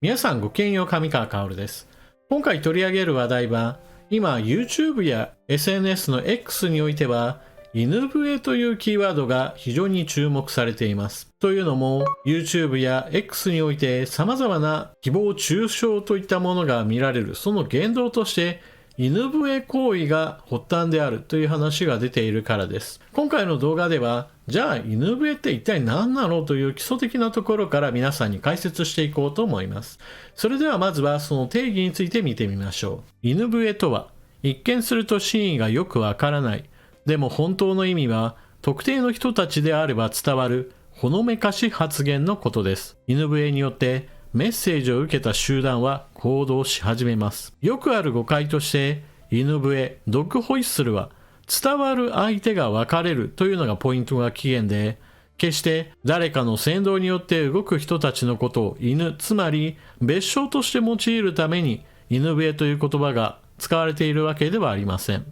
皆さんごきげんよう、上川薫です。今回取り上げる話題は、今 YouTube や SNS の X においては、犬笛というキーワードが非常に注目されています。というのも、YouTube や X において様々な誹謗中傷といったものが見られる、その言動として、犬笛行為が発端であるという話が出ているからです。今回の動画では、じゃあ犬笛って一体何なのという基礎的なところから皆さんに解説していこうと思います。それではまずはその定義について見てみましょう。犬笛とは、一見すると真意がよくわからない。でも本当の意味は、特定の人たちであれば伝わるほのめかし発言のことです。犬笛によってメッセージを受けた集団は行動し始めます。よくある誤解として、犬笛、ドッグホイッスルは伝わる相手が分かれるというのがポイントが起源で、決して誰かの先導によって動く人たちのことを犬、つまり別称として用いるために犬笛という言葉が使われているわけではありません。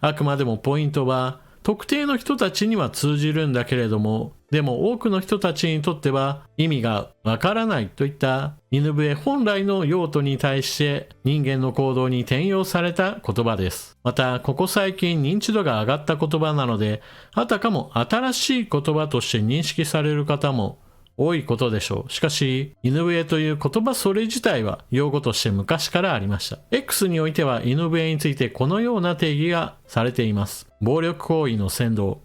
あくまでもポイントは、特定の人たちには通じるんだけれども、でも多くの人たちにとっては意味がわからないといった犬笛本来の用途に対して人間の行動に転用された言葉です。また、ここ最近認知度が上がった言葉なので、あたかも新しい言葉として認識される方も多いことでしょう。しかし、犬笛という言葉それ自体は用語として昔からありました。X においては犬笛についてこのような定義がされています。暴力行為の先導。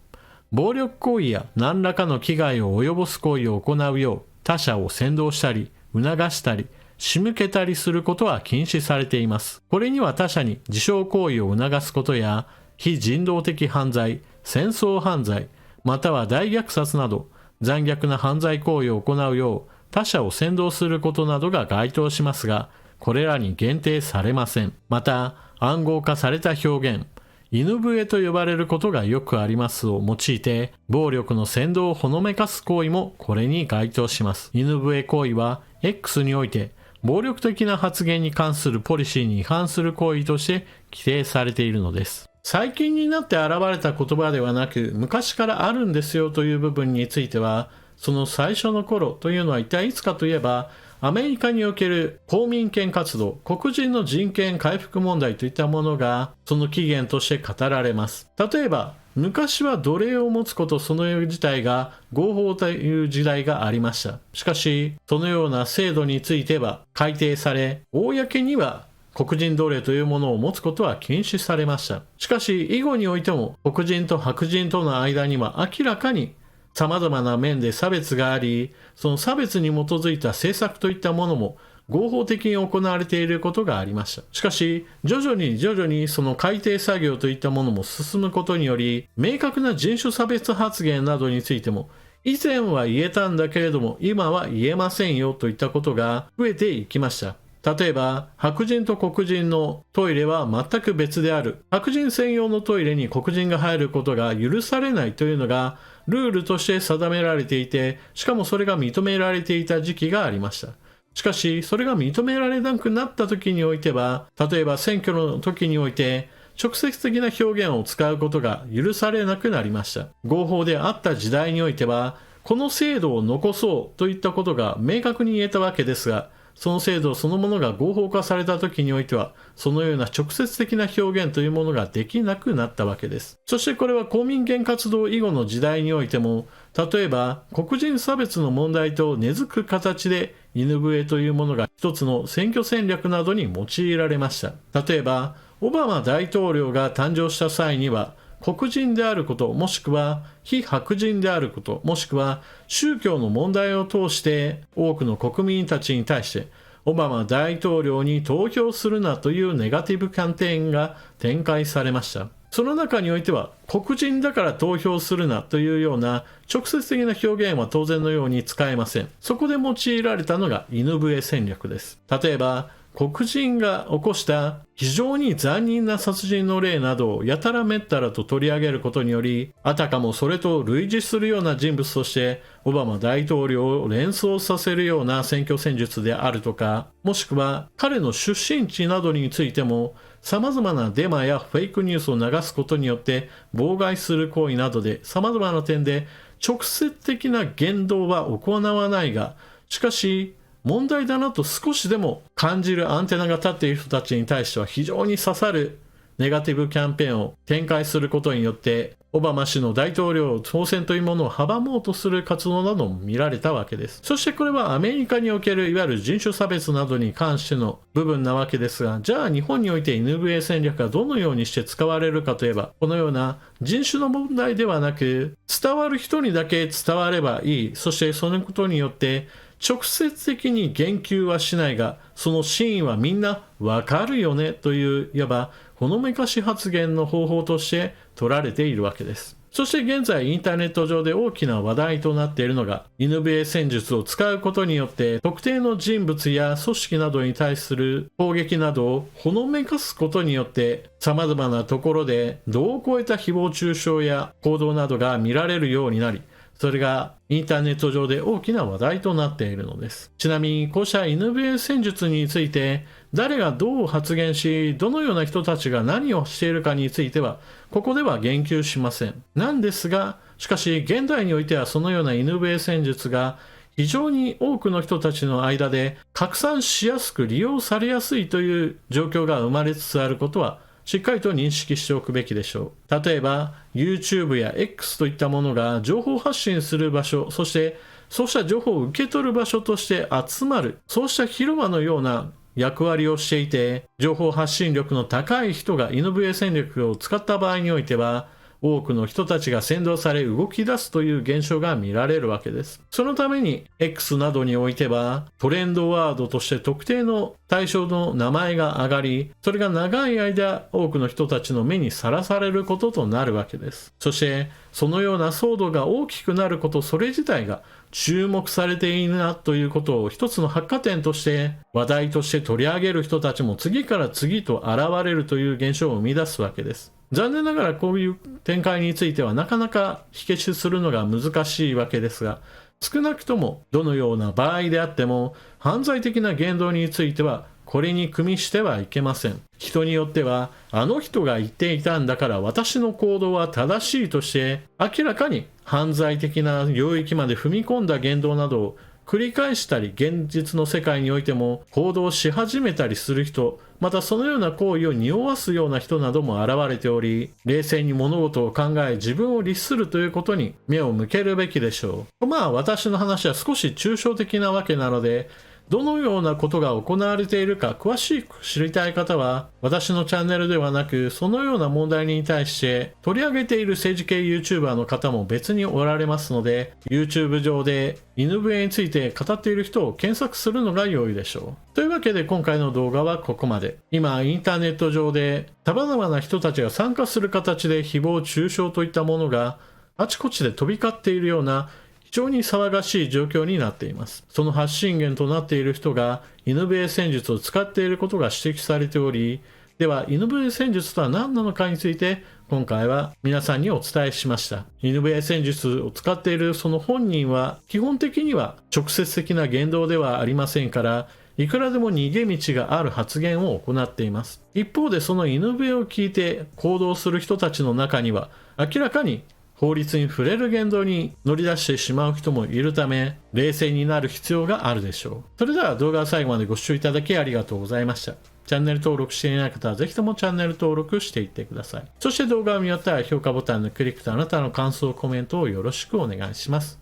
暴力行為や何らかの危害を及ぼす行為を行うよう他者を先導したり、促したり、仕向けたりすることは禁止されています。これには他者に自傷行為を促すことや、非人道的犯罪、戦争犯罪、または大虐殺など、残虐な犯罪行為を行うよう他者を先導することなどが該当しますが、これらに限定されません。また、暗号化された表現、犬笛と呼ばれることがよくありますを用いて、暴力の先導をほのめかす行為もこれに該当します。犬笛行為は X において、暴力的な発言に関するポリシーに違反する行為として規定されているのです。最近になって現れた言葉ではなく、昔からあるんですよという部分については、その最初の頃というのは一体いつかといえば、アメリカにおける公民権活動、黒人の人権回復問題といったものがその起源として語られます。例えば、昔は奴隷を持つことその自体が合法という時代がありました。しかし、そのような制度については改定され、公には黒人奴隷というものを持つことは禁止されました。しかし、以後においても黒人と白人との間には明らかに様々な面で差別があり、その差別に基づいた政策といったものも合法的に行われていることがありました。しかし、徐々にその改定作業といったものも進むことにより、明確な人種差別発言などについても、以前は言えたんだけれども、今は言えませんよといったことが増えていきました。例えば、白人と黒人のトイレは全く別である。白人専用のトイレに黒人が入ることが許されないというのがルールとして定められていて、しかもそれが認められていた時期がありました。しかし、それが認められなくなった時においては、例えば選挙の時において、直接的な表現を使うことが許されなくなりました。合法であった時代においては、この制度を残そうといったことが明確に言えたわけですが、その制度そのものが合法化された時においては、そのような直接的な表現というものができなくなったわけです。そしてこれは公民権活動以後の時代においても、例えば黒人差別の問題と根付く形で犬笛というものが一つの選挙戦略などに用いられました。例えば、オバマ大統領が誕生した際には、黒人であること、もしくは非白人であること、もしくは宗教の問題を通して多くの国民たちに対してオバマ大統領に投票するなというネガティブキャンペーンが展開されました。その中においては黒人だから投票するなというような直接的な表現は当然のように使えません。そこで用いられたのが犬笛戦略です。例えば、黒人が起こした非常に残忍な殺人の例などをやたらめったらと取り上げることにより、あたかもそれと類似するような人物としてオバマ大統領を連想させるような選挙戦術であるとか、もしくは彼の出身地などについても様々なデマやフェイクニュースを流すことによって妨害する行為などで様々な点で直接的な言動は行わないが、しかし問題だなと少しでも感じるアンテナが立っている人たちに対しては非常に刺さるネガティブキャンペーンを展開することによってオバマ氏の大統領当選というものを阻もうとする活動なども見られたわけです。そしてこれはアメリカにおけるいわゆる人種差別などに関しての部分なわけですが、じゃあ日本において NVA 戦略がどのようにして使われるかといえば、このような人種の問題ではなく、伝わる人にだけ伝わればいい、そしてそのことによって直接的に言及はしないが、その真意はみんなわかるよねという、いわばほのめかし発言の方法として取られているわけです。そして現在インターネット上で大きな話題となっているのが、NVA 戦術を使うことによって特定の人物や組織などに対する攻撃などをほのめかすことによって様々なところで度を超えた誹謗中傷や行動などが見られるようになり、それがインターネット上で大きな話題となっているのです。ちなみにこうした NVA 戦術について誰がどう発言し、どのような人たちが何をしているかについてはここでは言及しません。なんですが、しかし現代においてはそのような NVA 戦術が非常に多くの人たちの間で拡散しやすく利用されやすいという状況が生まれつつあることはしっかりと認識しておくべきでしょう。例えば YouTube や X といったものが情報発信する場所、そしてそうした情報を受け取る場所として集まる、そうした広場のような役割をしていて、情報発信力の高い人が NVA 戦略を使った場合においては多くの人たちが先導され動き出すという現象が見られるわけです。そのために X などにおいてはトレンドワードとして特定の対象の名前が上がり、それが長い間多くの人たちの目にさらされることとなるわけです。そしてそのような騒動が大きくなること、それ自体が注目されているなということを一つの発火点として話題として取り上げる人たちも次から次と現れるという現象を生み出すわけです。残念ながらこういう展開についてはなかなか火消しするのが難しいわけですが、少なくともどのような場合であっても犯罪的な言動についてはこれに組みしてはいけません。人によってはあの人が言っていたんだから私の行動は正しいとして明らかに犯罪的な領域まで踏み込んだ言動などを繰り返したり、現実の世界においても行動し始めたりする人、またそのような行為を匂わすような人なども現れており、冷静に物事を考え自分を律するということに目を向けるべきでしょう。私の話は少し抽象的なわけなので、どのようなことが行われているか詳しく知りたい方は私のチャンネルではなく、そのような問題に対して取り上げている政治系 YouTuber の方も別におられますので、 YouTube 上で犬笛について語っている人を検索するのが良いでしょう。というわけで今回の動画はここまで。今インターネット上で様々な人たちが参加する形で誹謗中傷といったものがあちこちで飛び交っているような非常に騒がしい状況になっています。その発信源となっている人が犬笛戦術を使っていることが指摘されており、では犬笛戦術とは何なのかについて今回は皆さんにお伝えしました。犬笛戦術を使っているその本人は基本的には直接的な言動ではありませんから、いくらでも逃げ道がある発言を行っています。一方でその犬笛を聞いて行動する人たちの中には明らかに法律に触れる言動に乗り出してしまう人もいるため、冷静になる必要があるでしょう。それでは動画を最後までご視聴いただきありがとうございました。チャンネル登録していない方はぜひともチャンネル登録していってください。そして動画を見終わったら評価ボタンのクリックとあなたの感想、コメントをよろしくお願いします。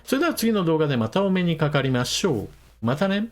それでは次の動画でまたお目にかかりましょう。またね。